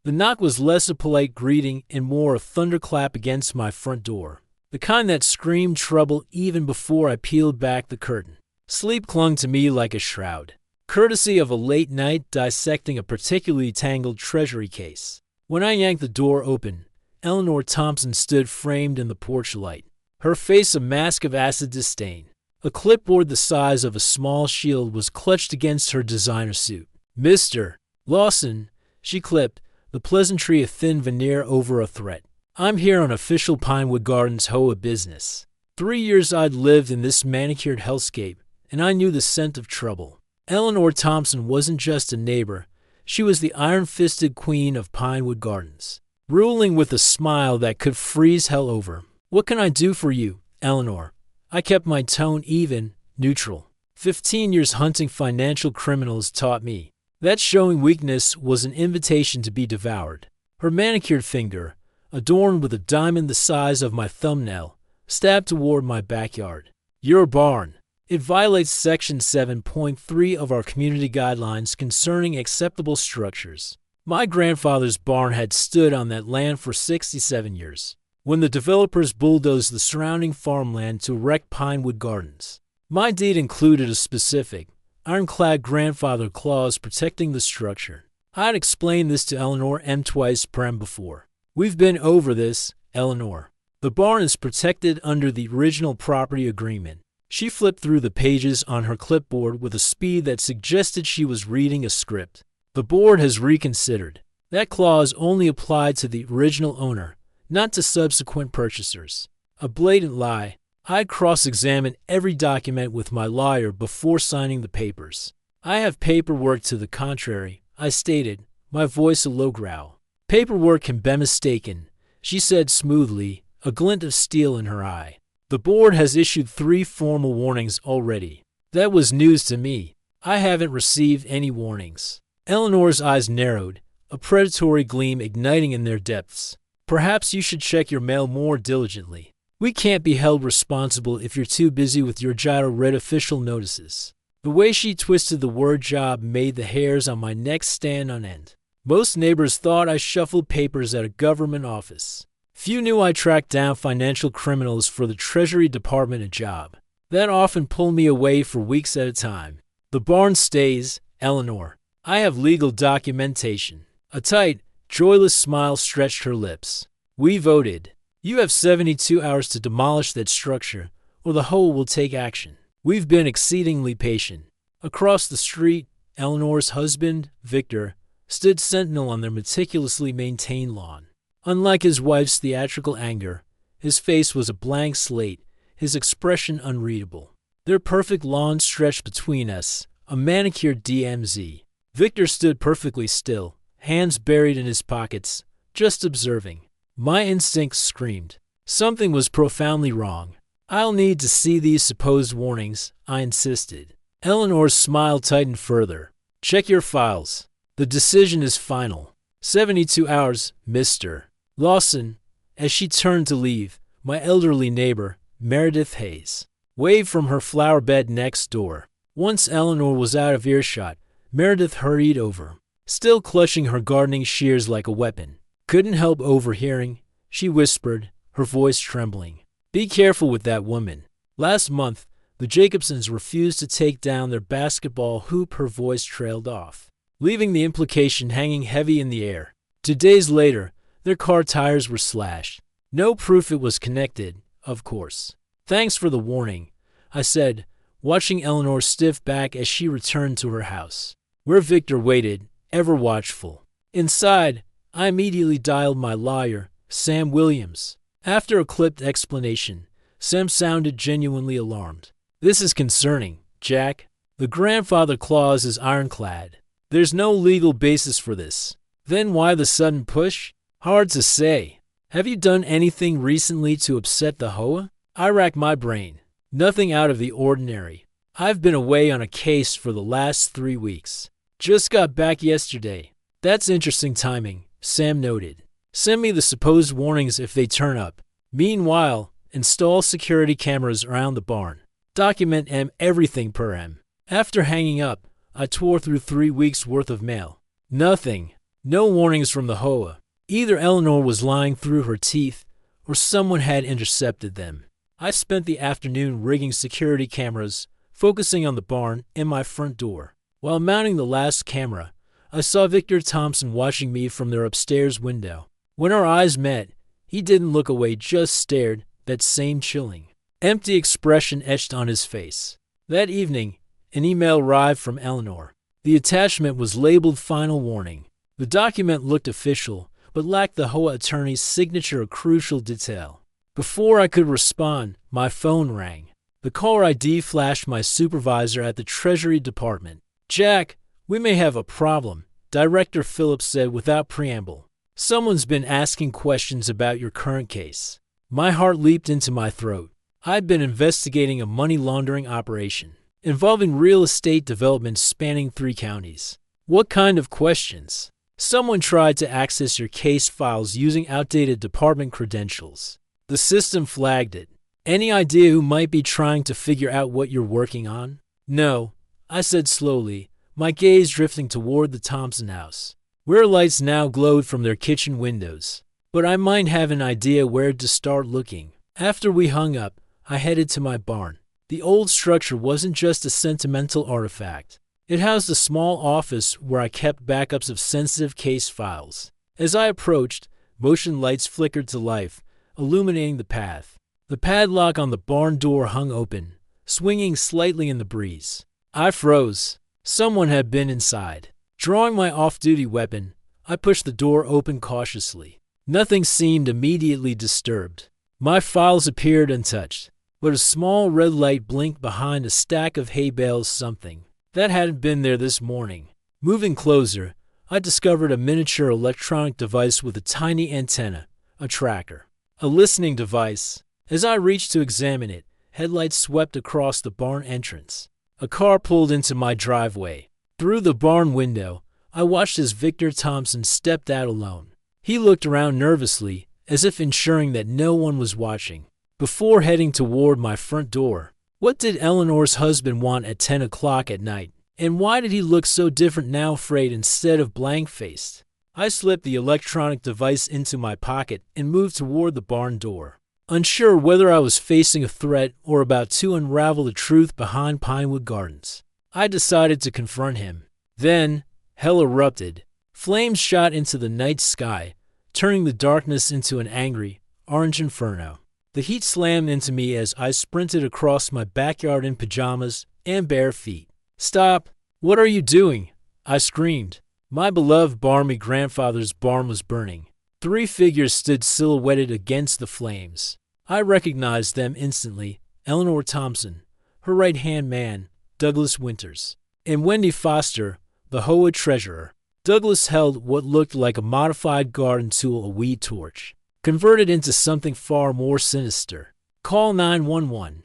The knock was less a polite greeting and more a thunderclap against my front door, the kind that screamed trouble even before I peeled back the curtain. Sleep clung to me like a shroud, courtesy of a late night dissecting a particularly tangled treasury case. When I yanked the door open, Eleanor Thompson stood framed in the porch light, her face a mask of acid disdain. A clipboard the size of a small shield was clutched against her designer suit. "Mr. Lawson," she clipped, the pleasantry a thin veneer over a threat. "I'm here on official Pinewood Gardens HOA business. 3 years I'd lived in this manicured hellscape, and I knew the scent of trouble." Eleanor Thompson wasn't just a neighbor. She was the iron-fisted queen of Pinewood Gardens, ruling with a smile that could freeze hell over. "What can I do for you, Eleanor?" I kept my tone even, neutral. 15 years hunting financial criminals taught me that showing weakness was an invitation to be devoured. Her manicured finger, adorned with a diamond the size of my thumbnail, stabbed toward my backyard. "Your barn. It violates Section 7.3 of our community guidelines concerning acceptable structures. My grandfather's barn had stood on that land for 67 years. When the developers bulldozed the surrounding farmland to erect Pinewood Gardens, my deed included a specific, ironclad grandfather clause protecting the structure. I'd explained this to Eleanor M. twice prem before. "We've been over this, Eleanor. The barn is protected under the original property agreement." She flipped through the pages on her clipboard with a speed that suggested she was reading a script. "The board has reconsidered. That clause only applied to the original owner, not to subsequent purchasers." A blatant lie. I cross-examined every document with my lawyer before signing the papers. "I have paperwork to the contrary," I stated, my voice a low growl. "Paperwork can be mistaken," she said smoothly, a glint of steel in her eye. "The board has issued 3 formal warnings already." That was news to me. I haven't received any warnings. Eleanor's eyes narrowed, a predatory gleam igniting in their depths. "Perhaps you should check your mail more diligently. We can't be held responsible if you're too busy with your gyro-red official notices." The way she twisted the word job made the hairs on my neck stand on end. Most neighbors thought I shuffled papers at a government office. Few knew I tracked down financial criminals for the Treasury Department a job. That often pulled me away for weeks at a time. "The barn stays, Eleanor. I have legal documentation." A tight, joyless smile stretched her lips. "We voted. You have 72 hours to demolish that structure, or the HOA will take action. We've been exceedingly patient." Across the street, Eleanor's husband, Victor, stood sentinel on their meticulously maintained lawn. Unlike his wife's theatrical anger, his face was a blank slate, his expression unreadable. Their perfect lawn stretched between us, a manicured DMZ. Victor stood perfectly still, hands buried in his pockets, just observing. My instincts screamed. Something was profoundly wrong. "I'll need to see these supposed warnings," I insisted. Eleanor's smile tightened further. "Check your files. The decision is final. 72 hours, Mr. Lawson." As she turned to leave, my elderly neighbor, Meredith Hayes, waved from her flower bed next door. Once Eleanor was out of earshot, Meredith hurried over, still clutching her gardening shears like a weapon. "Couldn't help overhearing," she whispered, her voice trembling. "Be careful with that woman. Last month, the Jacobsons refused to take down their basketball hoop." Her voice trailed off, leaving the implication hanging heavy in the air. 2 days later, their car tires were slashed. No proof it was connected, of course. "Thanks for the warning," I said, watching Eleanor stiff back as she returned to her house, where Victor waited, ever watchful. Inside, I immediately dialed my lawyer, Sam Williams. After a clipped explanation, Sam sounded genuinely alarmed. "This is concerning, Jack. The grandfather clause is ironclad. There's no legal basis for this." "Then why the sudden push?" "Hard to say. Have you done anything recently to upset the HOA?" I racked my brain. "Nothing out of the ordinary. I've been away on a case for the last 3 weeks. Just got back yesterday." "That's interesting timing," Sam noted. "Send me the supposed warnings if they turn up. Meanwhile, install security cameras around the barn. Document everything per M." After hanging up, I tore through 3 weeks' worth of mail. Nothing. No warnings from the HOA. Either Eleanor was lying through her teeth, or someone had intercepted them. I spent the afternoon rigging security cameras, focusing on the barn and my front door. While mounting the last camera, I saw Victor Thompson watching me from their upstairs window. When our eyes met, he didn't look away, just stared, that same chilling, empty expression etched on his face. That evening, an email arrived from Eleanor. The attachment was labeled Final Warning. The document looked official, but lacked the HOA attorney's signature, a crucial detail. Before I could respond, my phone rang. The caller ID flashed my supervisor at the Treasury Department. "Jack, we may have a problem," Director Phillips said without preamble. "Someone's been asking questions about your current case." My heart leaped into my throat. I'd been investigating a money laundering operation involving real estate development spanning 3 counties. "What kind of questions?" "Someone tried to access your case files using outdated department credentials. The system flagged it. Any idea who might be trying to figure out what you're working on?" "No," I said slowly, my gaze drifting toward the Thompson house, where lights now glowed from their kitchen windows. "But I might have an idea where to start looking." After we hung up, I headed to my barn. The old structure wasn't just a sentimental artifact. It housed a small office where I kept backups of sensitive case files. As I approached, motion lights flickered to life, illuminating the path. The padlock on the barn door hung open, swinging slightly in the breeze. I froze. Someone had been inside. Drawing my off-duty weapon, I pushed the door open cautiously. Nothing seemed immediately disturbed. My files appeared untouched, but a small red light blinked behind a stack of hay bales, something that hadn't been there this morning. Moving closer, I discovered a miniature electronic device with a tiny antenna, a tracker, a listening device. As I reached to examine it, headlights swept across the barn entrance. A car pulled into my driveway. Through the barn window, I watched as Victor Thompson stepped out alone. He looked around nervously, as if ensuring that no one was watching, before heading toward my front door. What did Eleanor's husband want at 10 o'clock at night? And why did he look so different now, afraid instead of blank-faced? I slipped the electronic device into my pocket and moved toward the barn door, unsure whether I was facing a threat or about to unravel the truth behind Pinewood Gardens. I decided to confront him. Then, hell erupted. Flames shot into the night sky, turning the darkness into an angry, orange inferno. The heat slammed into me as I sprinted across my backyard in pajamas and bare feet. "Stop! What are you doing?" I screamed. My beloved Barmy grandfather's barn was burning. 3 figures stood silhouetted against the flames. I recognized them instantly: Eleanor Thompson, her right-hand man, Douglas Winters, and Wendy Foster, the HOA treasurer. Douglas held what looked like a modified garden tool, a weed torch, converted into something far more sinister. "Call 911.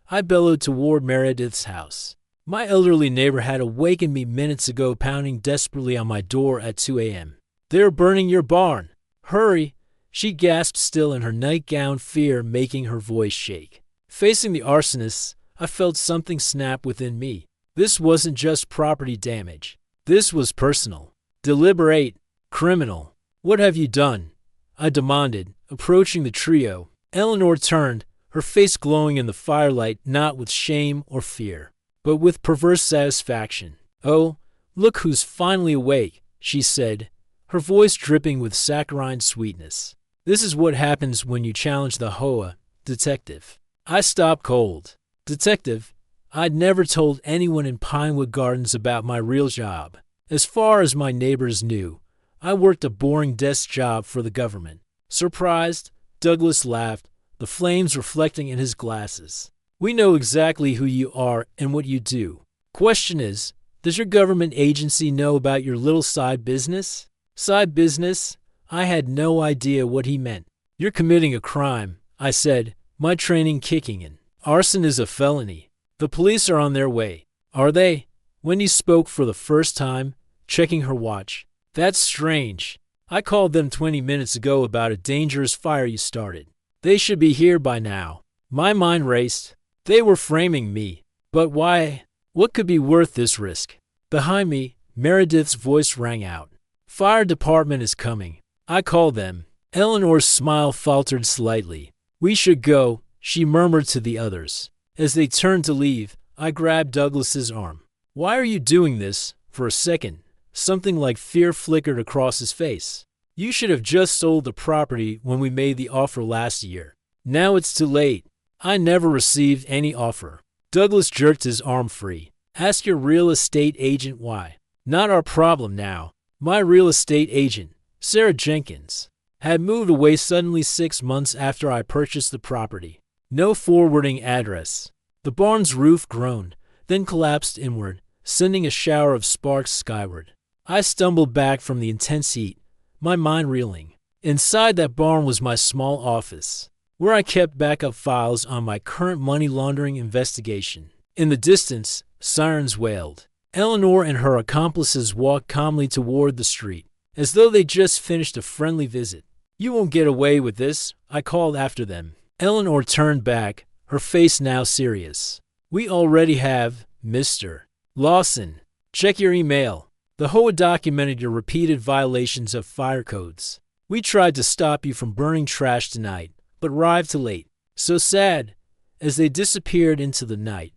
I bellowed toward Meredith's house. My elderly neighbor had awakened me minutes ago, pounding desperately on my door at 2 a.m. "They're burning your barn. Hurry!" She gasped, still in her nightgown, fear making her voice shake. Facing the arsonists, I felt something snap within me. This wasn't just property damage. This was personal, deliberate, criminal. "What have you done?" I demanded, approaching the trio. Eleanor turned, her face glowing in the firelight, not with shame or fear, but with perverse satisfaction. "Oh, look who's finally awake," she said, her voice dripping with saccharine sweetness. "This is what happens when you challenge the HOA, detective." I stopped cold. Detective? I'd never told anyone in Pinewood Gardens about my real job. As far as my neighbors knew, I worked a boring desk job for the government. Surprised, Douglas laughed, the flames reflecting in his glasses. "We know exactly who you are and what you do. Question is, does your government agency know about your little side business?" "Side business?" I had no idea what he meant. "You're committing a crime," I said, my training kicking in. "Arson is a felony. The police are on their way." "Are they?" Wendy spoke for the first time, checking her watch. "That's strange. I called them 20 minutes ago about a dangerous fire you started. They should be here by now." My mind raced. They were framing me. But why? What could be worth this risk? Behind me, Meredith's voice rang out. Fire department is coming. I called them. Eleanor's smile faltered slightly. We should go, she murmured to the others. As they turned to leave, I grabbed Douglas's arm. Why are you doing this? For a second, something like fear flickered across his face. You should have just sold the property when we made the offer last year. Now it's too late. I never received any offer. Douglas jerked his arm free. Ask your real estate agent why. Not our problem now. My real estate agent, Sarah Jenkins, had moved away suddenly 6 months after I purchased the property. No forwarding address. The barn's roof groaned, then collapsed inward, sending a shower of sparks skyward. I stumbled back from the intense heat, my mind reeling. Inside that barn was my small office, where I kept backup files on my current money laundering investigation. In the distance, sirens wailed. Eleanor and her accomplices walked calmly toward the street, as though they just finished a friendly visit. You won't get away with this, I called after them. Eleanor turned back, her face now serious. We already have, Mr. Lawson. Check your email. The HOA documented your repeated violations of fire codes. We tried to stop you from burning trash tonight, but arrived too late. So sad. As they disappeared into the night,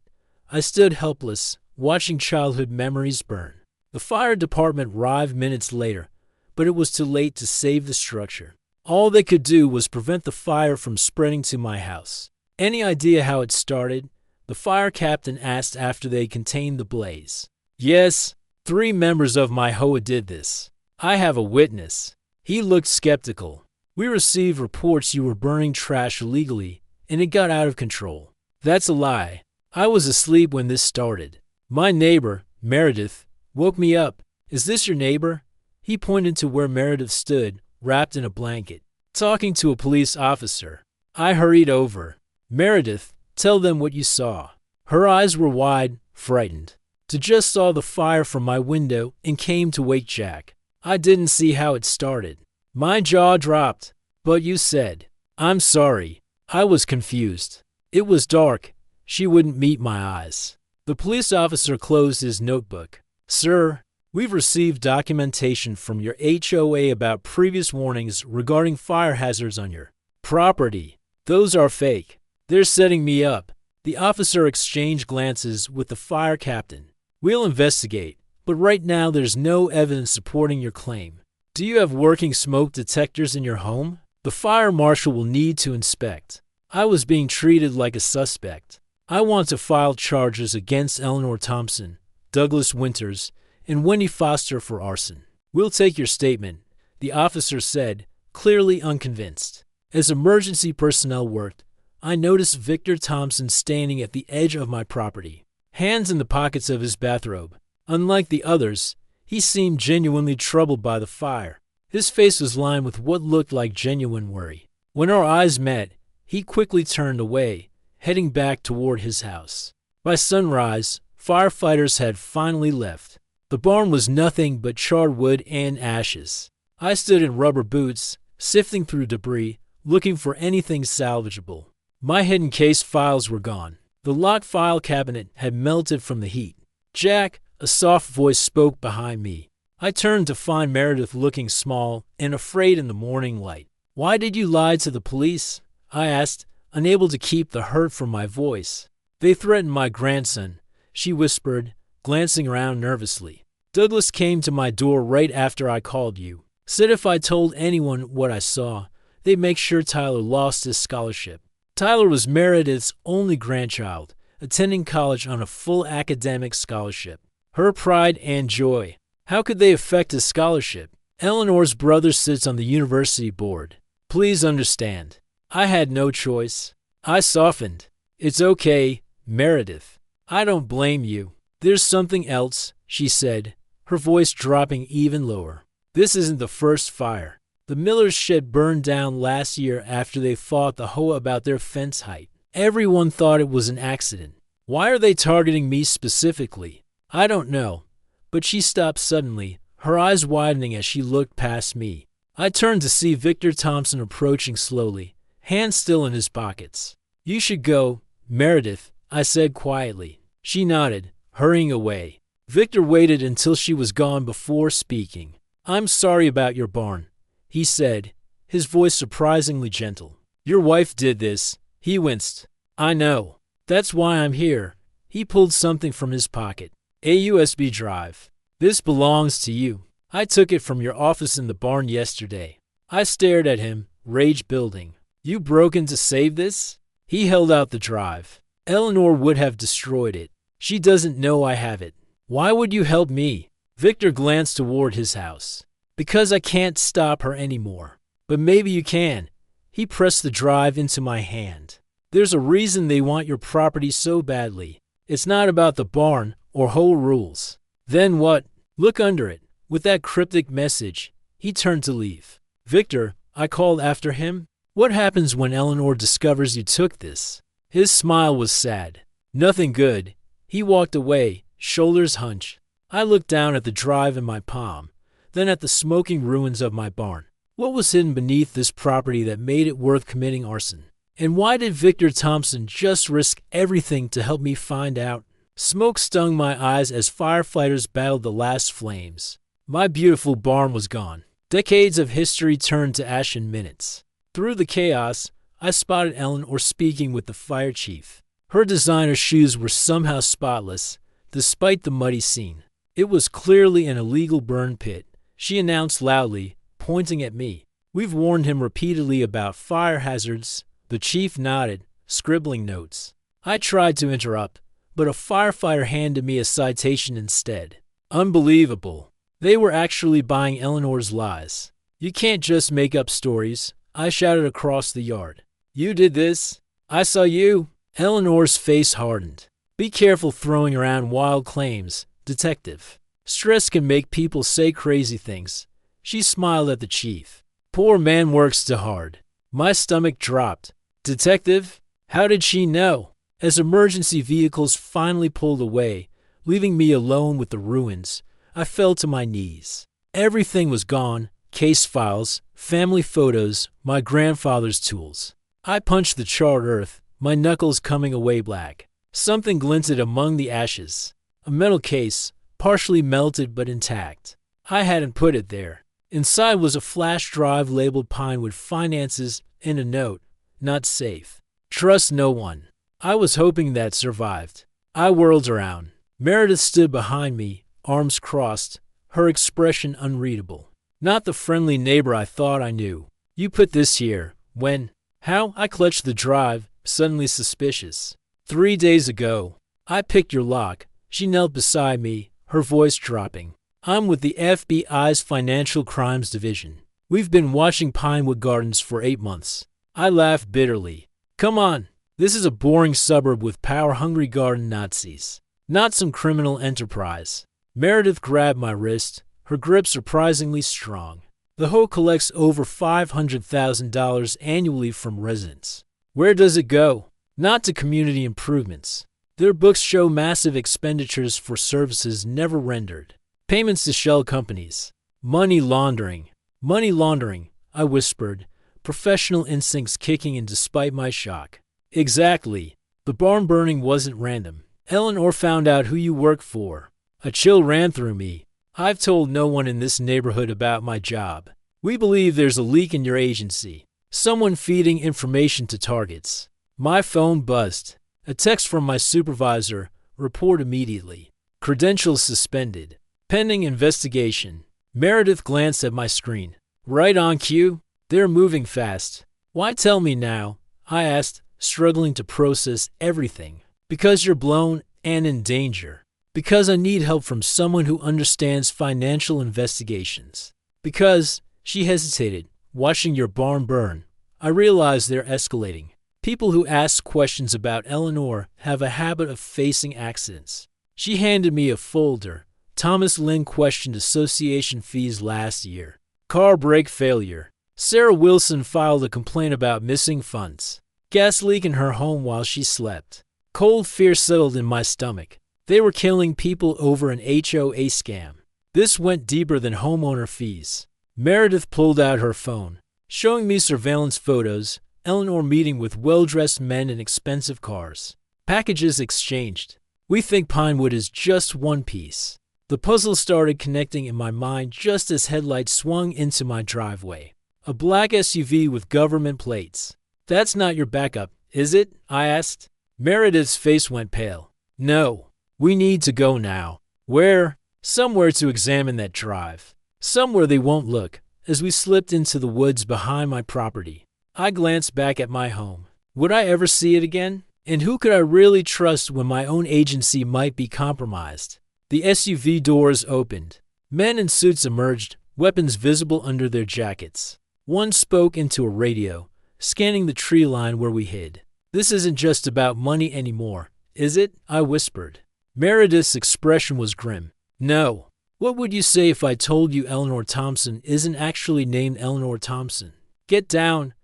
I stood helpless, watching childhood memories burn. The fire department arrived minutes later, but it was too late to save the structure. All they could do was prevent the fire from spreading to my house. Any idea how it started? The fire captain asked after they contained the blaze. Yes, 3 members of my HOA did this. I have a witness. He looked skeptical. We received reports you were burning trash illegally, and it got out of control. That's a lie. I was asleep when this started. My neighbor, Meredith, woke me up. Is this your neighbor? He pointed to where Meredith stood, wrapped in a blanket, talking to a police officer. I hurried over. Meredith, tell them what you saw. Her eyes were wide, frightened. To just saw the fire from my window and came to wake Jack. I didn't see how it started. My jaw dropped. But you said. I'm sorry. I was confused. It was dark. She wouldn't meet my eyes. The police officer closed his notebook. Sir, we've received documentation from your HOA about previous warnings regarding fire hazards on your property. Those are fake. They're setting me up. The officer exchanged glances with the fire captain. We'll investigate, but right now there's no evidence supporting your claim. Do you have working smoke detectors in your home? The fire marshal will need to inspect. I was being treated like a suspect. I want to file charges against Eleanor Thompson, Douglas Winters, and Wendy Foster for arson. We'll take your statement, the officer said, clearly unconvinced. As emergency personnel worked, I noticed Victor Thompson standing at the edge of my property, hands in the pockets of his bathrobe. Unlike the others, he seemed genuinely troubled by the fire. His face was lined with what looked like genuine worry. When our eyes met, he quickly turned away, heading back toward his house. By sunrise, firefighters had finally left. The barn was nothing but charred wood and ashes. I stood in rubber boots, sifting through debris, looking for anything salvageable. My hidden case files were gone. The locked file cabinet had melted from the heat. Jack, a soft voice spoke behind me. I turned to find Meredith looking small and afraid in the morning light. Why did you lie to the police? I asked, unable to keep the hurt from my voice. They threatened my grandson, she whispered, glancing around nervously. Douglas came to my door right after I called you. Said if I told anyone what I saw, they'd make sure Tyler lost his scholarship. Tyler was Meredith's only grandchild, attending college on a full academic scholarship. Her pride and joy. How could they affect his scholarship? Eleanor's brother sits on the university board. Please understand. I had no choice. I softened. It's okay, Meredith. I don't blame you. There's something else, she said, her voice dropping even lower. This isn't the first fire. The Miller's shed burned down last year after they fought the HOA about their fence height. Everyone thought it was an accident. Why are they targeting me specifically? I don't know. But she stopped suddenly, her eyes widening as she looked past me. I turned to see Victor Thompson approaching slowly, hands still in his pockets. You should go, Meredith, I said quietly. She nodded, hurrying away. Victor waited until she was gone before speaking. "I'm sorry about your barn," he said, his voice surprisingly gentle. "Your wife did this." He winced. "I know. That's why I'm here." He pulled something from his pocket. "A USB drive. This belongs to you. I took it from your office in the barn yesterday." I stared at him, rage building. "You broke in to save this?" He held out the drive. "Eleanor would have destroyed it. She doesn't know I have it." "Why would you help me?" Victor glanced toward his house. "Because I can't stop her anymore." "But maybe you can." He pressed the drive into my hand. "There's a reason they want your property so badly. It's not about the barn or HOA rules." "Then what?" "Look under it." With that cryptic message, he turned to leave. "Victor," I called after him, "what happens when Eleanor discovers you took this?" His smile was sad. "Nothing good." He walked away, shoulders hunched. I looked down at the drive in my palm, then at the smoking ruins of my barn. What was hidden beneath this property that made it worth committing arson? And why did Victor Thompson just risk everything to help me find out? Smoke stung my eyes as firefighters battled the last flames. My beautiful barn was gone. Decades of history turned to ash in minutes. Through the chaos, I spotted Eleanor speaking with the fire chief. Her designer shoes were somehow spotless, despite the muddy scene. It was clearly an illegal burn pit, she announced loudly, pointing at me. "We've warned him repeatedly about fire hazards." The chief nodded, scribbling notes. I tried to interrupt, but a firefighter handed me a citation instead. Unbelievable. They were actually buying Eleanor's lies. "You can't just make up stories," I shouted across the yard. "You did this." "I saw you." Eleanor's face hardened. "Be careful throwing around wild claims, detective. Stress can make people say crazy things." She smiled at the chief. "Poor man works too hard." My stomach dropped. "Detective? How did she know?" As emergency vehicles finally pulled away, leaving me alone with the ruins, I fell to my knees. Everything was gone: case files, family photos, my grandfather's tools. I punched the charred earth, my knuckles coming away black. Something glinted among the ashes. A metal case, partially melted but intact. I hadn't put it there. Inside was a flash drive labeled Pinewood Finances and a note: "Not safe. Trust no one." I was hoping that survived. I whirled around. Meredith stood behind me, arms crossed, her expression unreadable. Not the friendly neighbor I thought I knew. "You put this here. When? How?" I clutched the drive, suddenly suspicious. 3 days ago. "I picked your lock." She knelt beside me, her voice dropping. "I'm with the FBI's Financial Crimes Division. We've been watching Pinewood Gardens for 8 months. I laughed bitterly. "Come on. This is a boring suburb with power-hungry garden Nazis, not some criminal enterprise." Meredith grabbed my wrist, her grip surprisingly strong. "The HOA collects over $500,000 annually from residents. Where does it go? Not to community improvements. Their books show massive expenditures for services never rendered. Payments to shell companies. Money laundering." "Money laundering," I whispered, professional instincts kicking in despite my shock. "Exactly. The barn burning wasn't random. Eleanor found out who you work for." A chill ran through me. "I've told no one in this neighborhood about my job. We believe there's a leak in your agency. Someone feeding information to targets." My phone buzzed. A text from my supervisor: "Report immediately. Credentials suspended. Pending investigation." Meredith glanced at my screen. "Right on cue. They're moving fast." "Why tell me now?" I asked, struggling to process everything. "Because you're blown and in danger. Because I need help from someone who understands financial investigations. Because," she hesitated, "watching your barn burn, I realize they're escalating. People who ask questions about Eleanor have a habit of facing accidents." She handed me a folder. Thomas Lynn questioned association fees last year. Car brake failure. Sarah Wilson filed a complaint about missing funds. Gas leak in her home while she slept. Cold fear settled in my stomach. They were killing people over an HOA scam. This went deeper than homeowner fees. Meredith pulled out her phone, showing me surveillance photos: Eleanor meeting with well-dressed men in expensive cars. Packages exchanged. "We think Pinewood is just one piece." The puzzle started connecting in my mind just as headlights swung into my driveway. A black SUV with government plates. "That's not your backup, is it?" I asked. Meredith's face went pale. "No. We need to go now." "Where?" "Somewhere to examine that drive. Somewhere they won't look," as we slipped into the woods behind my property. I glanced back at my home. Would I ever see it again? And who could I really trust when my own agency might be compromised? The SUV doors opened. Men in suits emerged, weapons visible under their jackets. One spoke into a radio, scanning the tree line where we hid. "This isn't just about money anymore, is it?" I whispered. Meredith's expression was grim. "No. What would you say if I told you Eleanor Thompson isn't actually named Eleanor Thompson?" "Get down."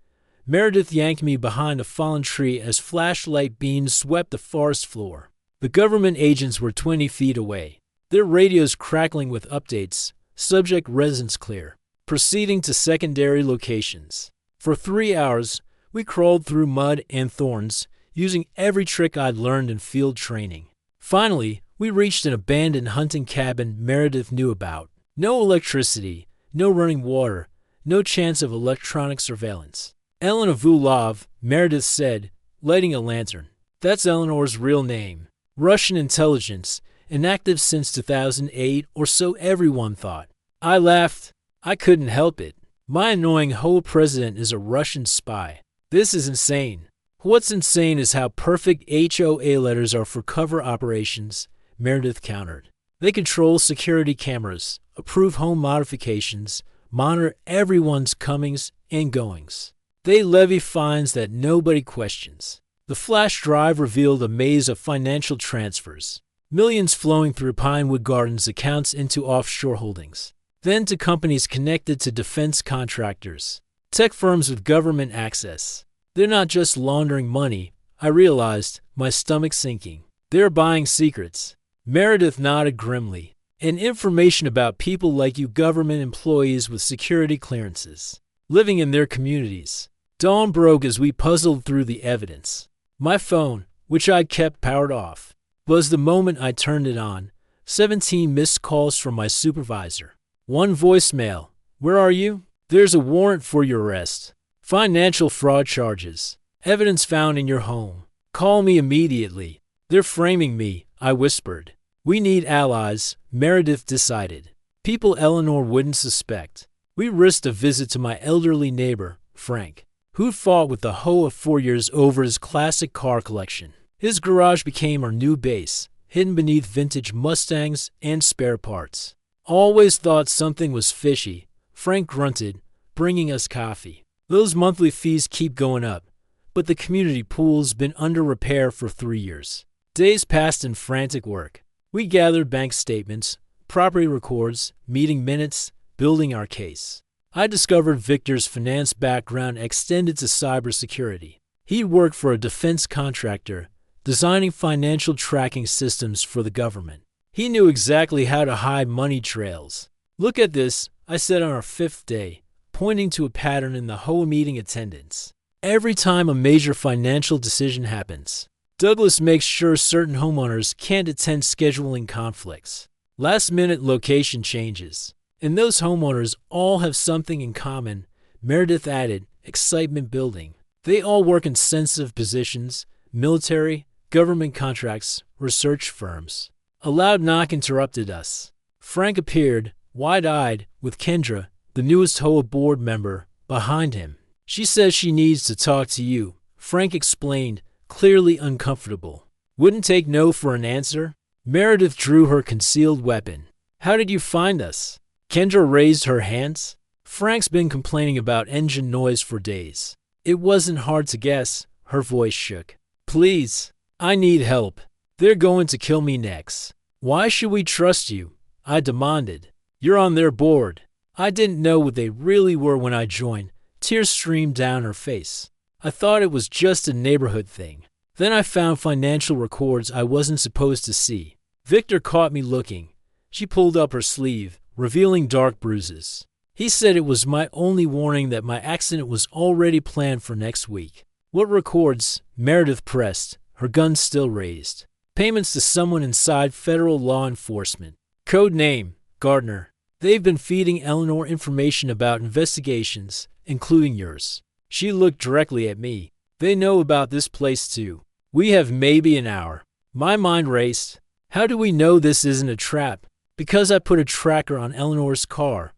Meredith yanked me behind a fallen tree as flashlight beams swept the forest floor. The government agents were 20 feet away, their radios crackling with updates. "Subject residence clear. Proceeding to secondary locations." For 3 hours, we crawled through mud and thorns, using every trick I'd learned in field training. Finally, we reached an abandoned hunting cabin Meredith knew about. No electricity, no running water, no chance of electronic surveillance. "Elena Vulov," Meredith said, lighting a lantern. "That's Eleanor's real name. Russian intelligence, inactive since 2008 or so everyone thought." I laughed. I couldn't help it. My annoying HOA president is a Russian spy. This is insane. "What's insane is how perfect HOA letters are for cover operations," Meredith countered. "They control security cameras, approve home modifications, monitor everyone's comings and goings. They levy fines that nobody questions." The flash drive revealed a maze of financial transfers. Millions flowing through Pinewood Gardens accounts into offshore holdings. Then to companies connected to defense contractors. Tech firms with government access. They're not just laundering money, I realized, my stomach sinking. They're buying secrets. Meredith nodded grimly. "And information about people like you, government employees with security clearances, living in their communities." Dawn broke as we puzzled through the evidence. My phone, which I'd kept powered off, buzzed the moment I turned it on. 17 missed calls from my supervisor. One voicemail. "Where are you?" "There's a warrant for your arrest. Financial fraud charges. Evidence found in your home. Call me immediately." "They're framing me," I whispered. "We need allies," Meredith decided. "People Eleanor wouldn't suspect." We risked a visit to my elderly neighbor, Frank, who'd fought with the HOA for years over his classic car collection. His garage became our new base, hidden beneath vintage Mustangs and spare parts. "Always thought something was fishy," Frank grunted, bringing us coffee. "Those monthly fees keep going up, but the community pool's been under repair for 3 years." Days passed in frantic work. We gathered bank statements, property records, meeting minutes, building our case. I discovered Victor's finance background extended to cybersecurity. He'd worked for a defense contractor, designing financial tracking systems for the government. He knew exactly how to hide money trails. "Look at this," I said on our 5th day, pointing to a pattern in the HOA meeting attendance. "Every time a major financial decision happens, Douglas makes sure certain homeowners can't attend scheduling conflicts. Last-minute location changes. And those homeowners all have something in common," Meredith added, excitement building. "They all work in sensitive positions, military, government contracts, research firms." A loud knock interrupted us. Frank appeared, wide-eyed, with Kendra, the newest HOA board member, behind him. "She says she needs to talk to you," Frank explained, clearly uncomfortable. "Wouldn't take no for an answer." Meredith drew her concealed weapon. "How did you find us?" Kendra raised her hands. "Frank's been complaining about engine noise for days." It wasn't hard to guess. Her voice shook. "Please, I need help. They're going to kill me next." "Why should we trust you?" I demanded. "You're on their board." I didn't know what they really were when I joined. Tears streamed down her face. I thought it was just a neighborhood thing. Then I found financial records I wasn't supposed to see. Victor caught me looking. She pulled up her sleeve, revealing dark bruises. He said it was my only warning that my accident was already planned for next week. "What records?" Meredith pressed, her gun still raised. "Payments to someone inside federal law enforcement." Code name, Gardner. They've been feeding Eleanor information about investigations, including yours. She looked directly at me. They know about this place too. We have maybe an hour. My mind raced. How do we know this isn't a trap? Because I put a tracker on Eleanor's car.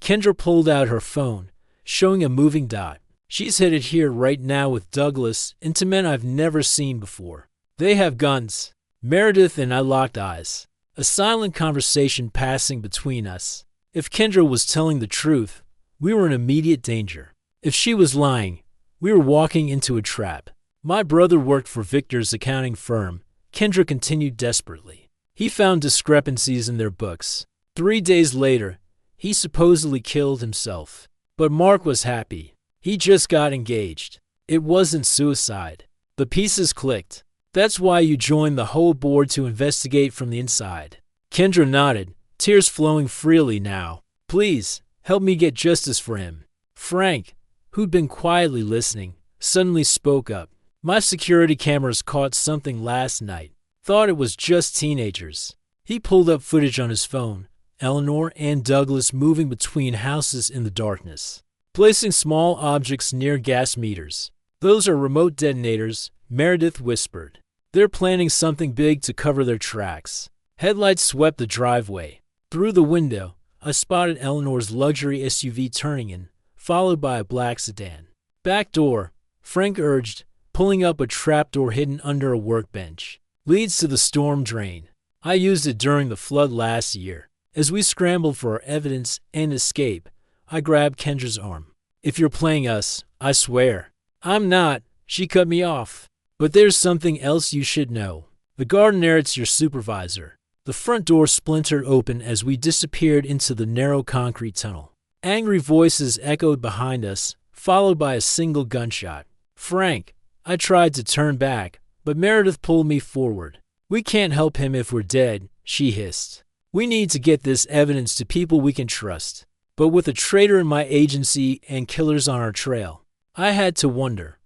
Kendra pulled out her phone, showing a moving dot. She's headed here right now with Douglas and two men I've never seen before. They have guns. Meredith and I locked eyes. A silent conversation passing between us. If Kendra was telling the truth, we were in immediate danger. If she was lying, we were walking into a trap. My brother worked for Victor's accounting firm. Kendra continued desperately. He found discrepancies in their books. 3 days later, he supposedly killed himself. But Mark was happy. He just got engaged. It wasn't suicide. The pieces clicked. That's why you joined the HOA board to investigate from the inside. Kendra nodded, tears flowing freely now. Please, help me get justice for him. Frank, who'd been quietly listening, suddenly spoke up. My security cameras caught something last night. Thought it was just teenagers. He pulled up footage on his phone. Eleanor and Douglas moving between houses in the darkness, placing small objects near gas meters. Those are remote detonators, Meredith whispered. They're planning something big to cover their tracks. Headlights swept the driveway. Through the window, I spotted Eleanor's luxury SUV turning in, followed by a black sedan. Back door, Frank urged, pulling up a trapdoor hidden under a workbench. Leads to the storm drain. I used it during the flood last year. As we scrambled for our evidence and escape, I grabbed Kendra's arm. If you're playing us, I swear. I'm not, she cut me off. But there's something else you should know. The Gardner's your supervisor. The front door splintered open as we disappeared into the narrow concrete tunnel. Angry voices echoed behind us, followed by a single gunshot. Frank, I tried to turn back, but Meredith pulled me forward. We can't help him if we're dead, she hissed. We need to get this evidence to people we can trust. But with a traitor in my agency and killers on our trail, I had to wonder,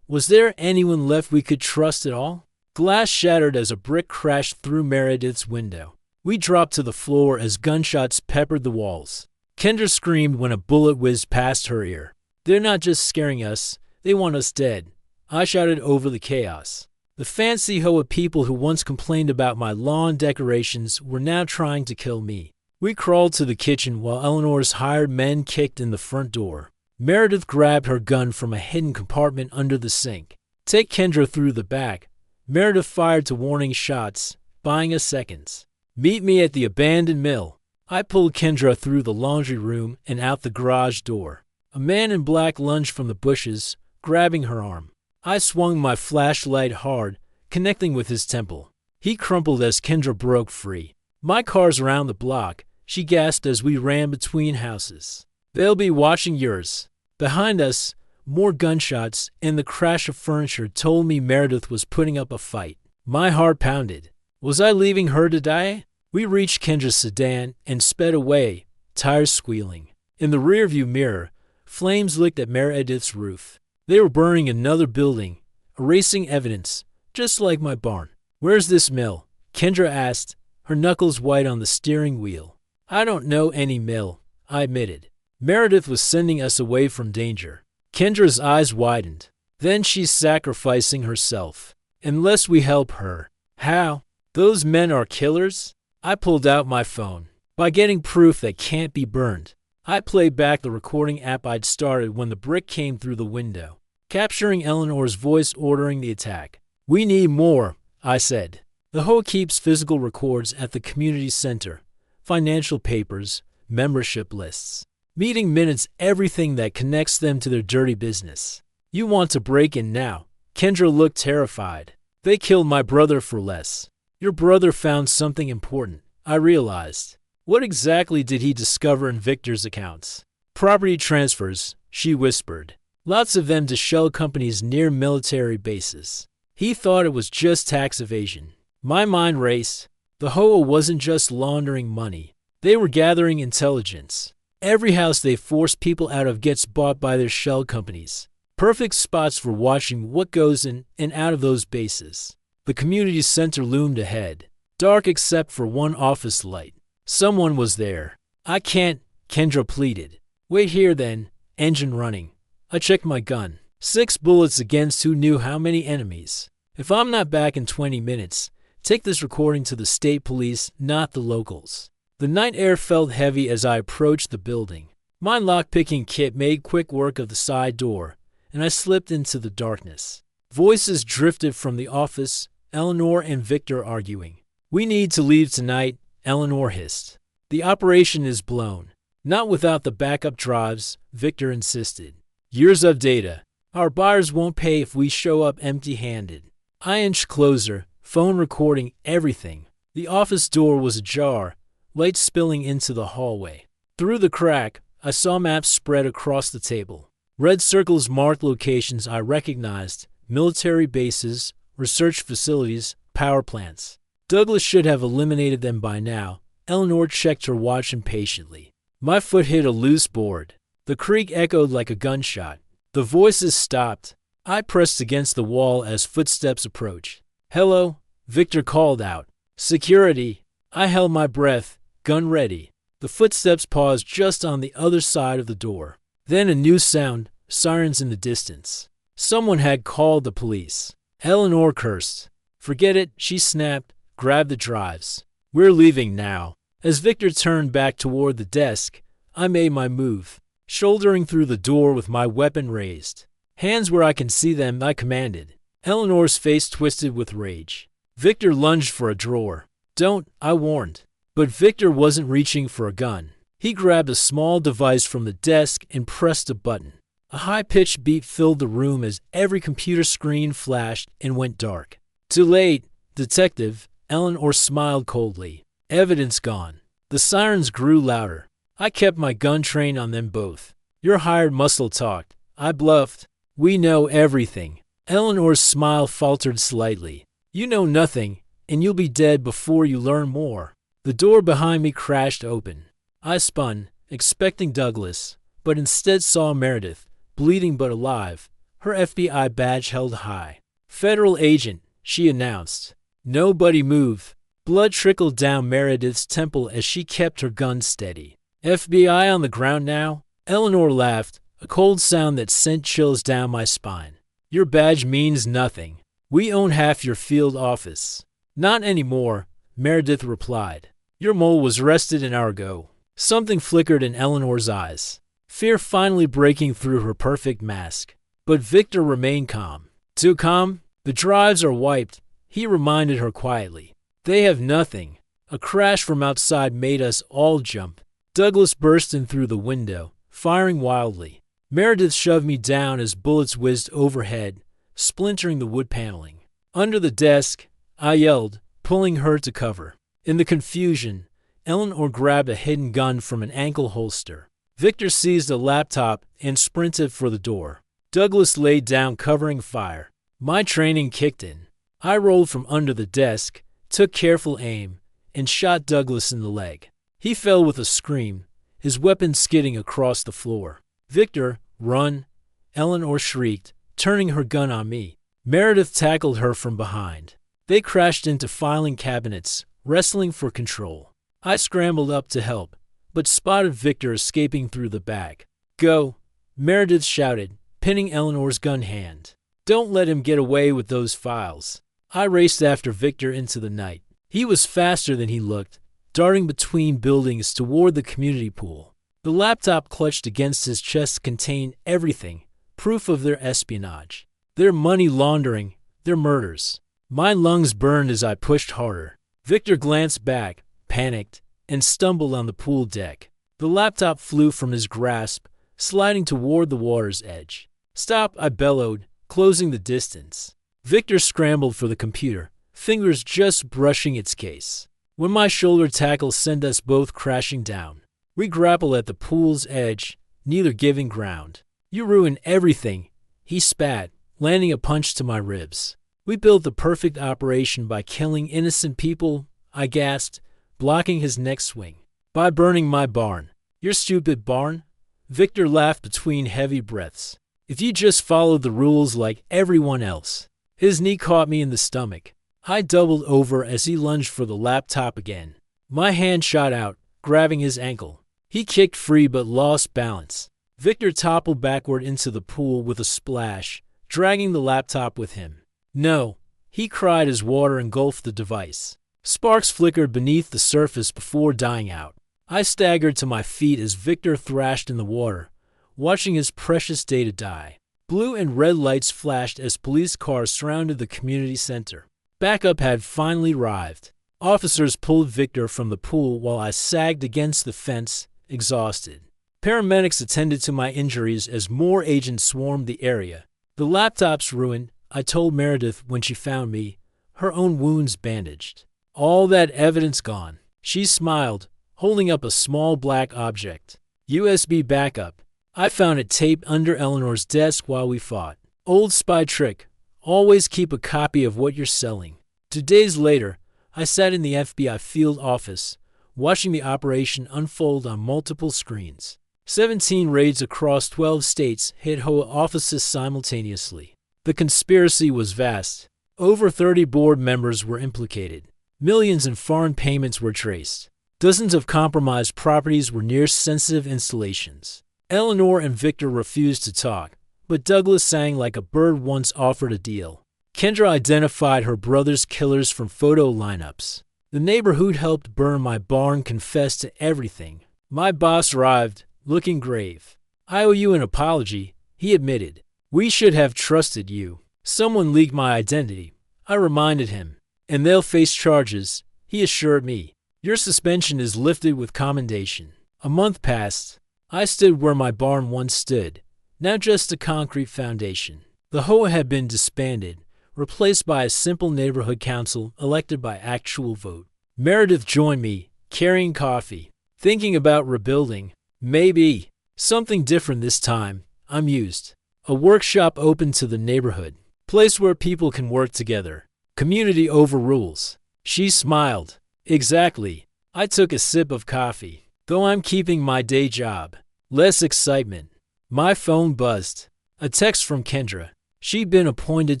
was there anyone left we could trust at all? Glass shattered as a brick crashed through Meredith's window. We dropped to the floor as gunshots peppered the walls. Kendra screamed when a bullet whizzed past her ear. They're not just scaring us, they want us dead. I shouted over the chaos. The fancy HOA people who once complained about my lawn decorations were now trying to kill me. We crawled to the kitchen while Eleanor's hired men kicked in the front door. Meredith grabbed her gun from a hidden compartment under the sink. Take Kendra through the back. Meredith fired to warning shots, buying us seconds. Meet me at the abandoned mill. I pulled Kendra through the laundry room and out the garage door. A man in black lunged from the bushes, grabbing her arm. I swung my flashlight hard, connecting with his temple. He crumpled as Kendra broke free. My car's around the block, she gasped as we ran between houses. They'll be watching yours. Behind us, more gunshots and the crash of furniture told me Meredith was putting up a fight. My heart pounded. Was I leaving her to die? We reached Kendra's sedan and sped away, tires squealing. In the rearview mirror, flames licked at Meredith's roof. They were burning another building, erasing evidence, just like my barn. Where's this mill? Kendra asked, her knuckles white on the steering wheel. I don't know any mill, I admitted. Meredith was sending us away from danger. Kendra's eyes widened. Then she's sacrificing herself. Unless we help her. How? Those men are killers? I pulled out my phone. By getting proof that can't be burned. I played back the recording app I'd started when the brick came through the window, capturing Eleanor's voice ordering the attack. We need more, I said. The HOA keeps physical records at the community center, financial papers, membership lists, meeting minutes, everything that connects them to their dirty business. You want to break in now? Kendra looked terrified. They killed my brother for less. Your brother found something important, I realized. What exactly did he discover in Victor's accounts? Property transfers, she whispered. Lots of them to shell companies near military bases. He thought it was just tax evasion. My mind raced. The HOA wasn't just laundering money. They were gathering intelligence. Every house they force people out of gets bought by their shell companies. Perfect spots for watching what goes in and out of those bases. The community center loomed ahead, dark except for one office light. Someone was there. I can't, Kendra pleaded. Wait here then, engine running. I checked my gun. 6 bullets against who knew how many enemies. If I'm not back in 20 minutes, take this recording to the state police, not the locals. The night air felt heavy as I approached the building. My lockpicking kit made quick work of the side door, and I slipped into the darkness. Voices drifted from the office, Eleanor and Victor arguing. We need to leave tonight, Eleanor hissed. The operation is blown. Not without the backup drives, Victor insisted. Years of data. Our buyers won't pay if we show up empty-handed. I inched closer, phone recording everything. The office door was ajar, light spilling into the hallway. Through the crack, I saw maps spread across the table. Red circles marked locations I recognized: military bases, research facilities, power plants. Douglas should have eliminated them by now. Eleanor checked her watch impatiently. My foot hit a loose board. The creak echoed like a gunshot. The voices stopped. I pressed against the wall as footsteps approached. Hello, Victor called out. Security. I held my breath, gun ready. The footsteps paused just on the other side of the door. Then a new sound, sirens in the distance. Someone had called the police. Eleanor cursed. Forget it, she snapped. Grab the drives. We're leaving now. As Victor turned back toward the desk, I made my move, shouldering through the door with my weapon raised. Hands where I can see them, I commanded. Eleanor's face twisted with rage. Victor lunged for a drawer. Don't, I warned. But Victor wasn't reaching for a gun. He grabbed a small device from the desk and pressed a button. A high-pitched beep filled the room as every computer screen flashed and went dark. Too late, Detective, Eleanor smiled coldly. Evidence gone. The sirens grew louder. I kept my gun trained on them both. Your hired muscle talked. I bluffed. We know everything. Eleanor's smile faltered slightly. You know nothing, and you'll be dead before you learn more. The door behind me crashed open. I spun, expecting Douglas, but instead saw Meredith, bleeding but alive, her FBI badge held high. Federal agent, she announced. Nobody moved. Blood trickled down Meredith's temple as she kept her gun steady. FBI on the ground now? Eleanor laughed, a cold sound that sent chills down my spine. Your badge means nothing. We own half your field office. Not anymore, Meredith replied. Your mole was arrested an hour ago. Something flickered in Eleanor's eyes, fear finally breaking through her perfect mask. But Victor remained calm. Too calm? The drives are wiped, he reminded her quietly. They have nothing. A crash from outside made us all jump. Douglas burst in through the window, firing wildly. Meredith shoved me down as bullets whizzed overhead, splintering the wood paneling. Under the desk, I yelled, pulling her to cover. In the confusion, Eleanor grabbed a hidden gun from an ankle holster. Victor seized a laptop and sprinted for the door. Douglas laid down, covering fire. My training kicked in. I rolled from under the desk, took careful aim, and shot Douglas in the leg. He fell with a scream, his weapon skidding across the floor. Victor, run! Eleanor shrieked, turning her gun on me. Meredith tackled her from behind. They crashed into filing cabinets, wrestling for control. I scrambled up to help, but spotted Victor escaping through the back. Go! Meredith shouted, pinning Eleanor's gun hand. Don't let him get away with those files. I raced after Victor into the night. He was faster than he looked, darting between buildings toward the community pool. The laptop clutched against his chest contained everything, proof of their espionage, their money laundering, their murders. My lungs burned as I pushed harder. Victor glanced back, panicked, and stumbled on the pool deck. The laptop flew from his grasp, sliding toward the water's edge. Stop, I bellowed, closing the distance. Victor scrambled for the computer, fingers just brushing its case. When my shoulder tackle sent us both crashing down, we grappled at the pool's edge, neither giving ground. You ruined everything, he spat, landing a punch to my ribs. We built the perfect operation by killing innocent people, I gasped, blocking his next swing. By burning my barn. Your stupid barn? Victor laughed between heavy breaths. If you just followed the rules like everyone else. His knee caught me in the stomach. I doubled over as he lunged for the laptop again. My hand shot out, grabbing his ankle. He kicked free but lost balance. Victor toppled backward into the pool with a splash, dragging the laptop with him. No, he cried as water engulfed the device. Sparks flickered beneath the surface before dying out. I staggered to my feet as Victor thrashed in the water, watching his precious data die. Blue and red lights flashed as police cars surrounded the community center. Backup had finally arrived. Officers pulled Victor from the pool while I sagged against the fence, exhausted. Paramedics attended to my injuries as more agents swarmed the area. The laptop's ruined, I told Meredith when she found me, her own wounds bandaged. All that evidence gone. She smiled, holding up a small black object. USB backup. I found it taped under Eleanor's desk while we fought. Old spy trick. Always keep a copy of what you're selling. 2 days later, I sat in the FBI field office, watching the operation unfold on multiple screens. 17 raids across 12 states hit HOA offices simultaneously. The conspiracy was vast. Over 30 board members were implicated. Millions in foreign payments were traced. Dozens of compromised properties were near sensitive installations. Eleanor and Victor refused to talk, but Douglas sang like a bird once offered a deal. Kendra identified her brother's killers from photo lineups. The neighbor who'd helped burn my barn confessed to everything. My boss arrived, looking grave. I owe you an apology, he admitted. We should have trusted you. Someone leaked my identity, I reminded him. And they'll face charges, he assured me. Your suspension is lifted with commendation. A month passed. I stood where my barn once stood, now just a concrete foundation. The HOA had been disbanded, replaced by a simple neighborhood council elected by actual vote. Meredith joined me, carrying coffee, thinking about rebuilding. Maybe something different this time, I mused. A workshop open to the neighborhood, place where people can work together. Community over rules. She smiled. Exactly. I took a sip of coffee. Though I'm keeping my day job. Less excitement. My phone buzzed. A text from Kendra. She'd been appointed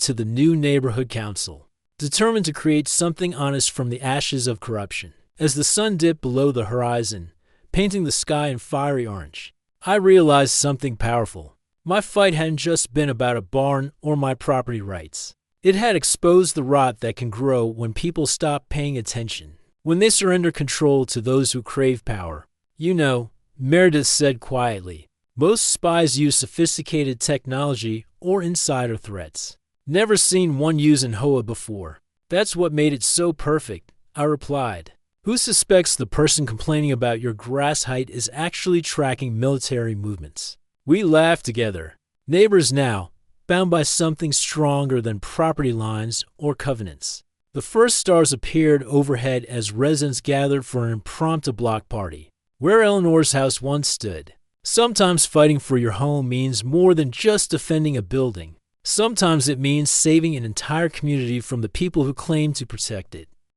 to the new neighborhood council, determined to create something honest from the ashes of corruption. As the sun dipped below the horizon, painting the sky in fiery orange, I realized something powerful. My fight hadn't just been about a barn or my property rights. It had exposed the rot that can grow when people stop paying attention, when they surrender control to those who crave power. You know, Meredith said quietly, most spies use sophisticated technology or insider threats. Never seen one used in HOA before. That's what made it so perfect, I replied. Who suspects the person complaining about your grass height is actually tracking military movements? We laughed together. Neighbors now, bound by something stronger than property lines or covenants. The first stars appeared overhead as residents gathered for an impromptu block party, where Eleanor's house once stood. Sometimes fighting for your home means more than just defending a building. Sometimes it means saving an entire community from the people who claim to protect it.